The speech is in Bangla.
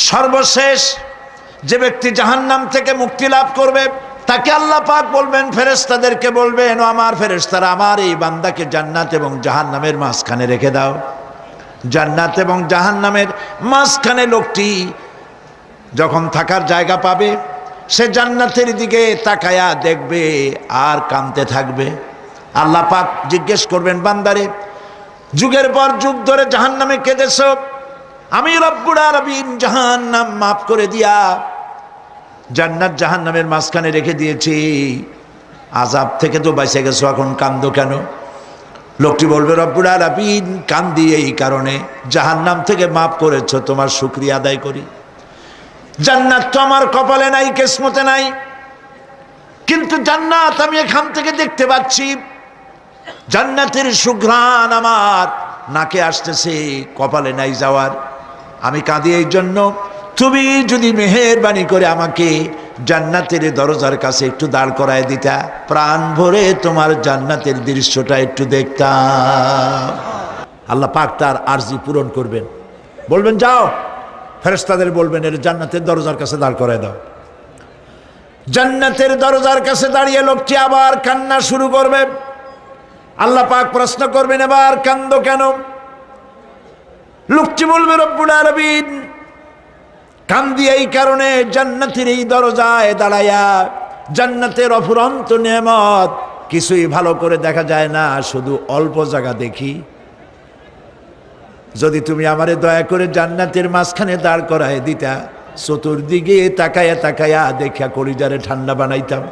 সর্বশেষ যে ব্যক্তি জাহান্নাম থেকে মুক্তি লাভ করবে তাকে আল্লাহ পাক বলবেন, ফেরেশতাদেরকে বলবেন, ও আমার ফেরেশতারা, আমার এই বান্দাকে জান্নাত এবং জাহান্নামের মাঝখানে রেখে দাও। জান্নাত এবং জাহান্নামের মাঝখানে লোকটি যখন থাকার জায়গা পাবে, সে জান্নাতের দিকে তাকায়া দেখবে আর কাঁদতে থাকবে। আল্লাহ পাক জিজ্ঞেস করবেন, বান্দারে, যুগের পর যুগ ধরে জাহান্নামে কেঁদেছ, আমি রব্বুল আলামিন জাহান্নাম মাফ করে দিয়া জান্নাত জাহান্নামের মাঝখানে রেখে দিয়েছি, আযাব থেকে তো বেঁচে গেছো, এখন কান্দো কেন? লোকটি বলবে, রব্বুল আলামিন কান্দি এই কারণে, জাহান্নাম থেকে মাফ করেছো, তোমার শুকরিয়া আদায় করি। জান্নাত তো আমার কপালে নাই, কিসমতে নাই, কিন্তু জান্নাত আমি এখান থেকে দেখতে পাচ্ছি, জান্নাতের সুঘ্রাণ আমার নাকে আসতেছে, কপালে নাই যাওয়ার। আমি কাঁদি এই জন্য, তুমি যদি মেহেরবানি করে আমাকে জান্নাতের দরজার কাছে একটু দাঁড় করায় দিতা, প্রাণ ভরে তোমার জান্নাতের দৃশ্যটা একটু দেখতাম। আল্লাহ পাক তার আরজি পূরণ করবেন, বলবেন, যাও, ফেরেশতাদের বলবেন, এর জান্নাতের দরজার কাছে দাঁড় করায় দাও। জান্নাতের দরজার কাছে দাঁড়িয়ে লোকটি আবার কান্না শুরু করবে। আল্লাহ পাক প্রশ্ন করবেন, এবার কান্দো কেন? লোকটি বলবে, রব্বুল আলামিন কান্দি এই কারণে, জান্নাতের এই দরজায় দাঁড়ায়া জান্নাতের অফুরন্ত নেয়ামত কিছুই ভালো করে দেখা যায় না, শুধু অল্প জায়গা দেখি। যদি তুমি আমারে দয়া করে জান্নাতের মাঝখানে দাঁড় করায় দিতা, চতুর্দিকে তাকায়া তাকায়া দেখা কলিজারে ঠান্ডা বানাইতাম।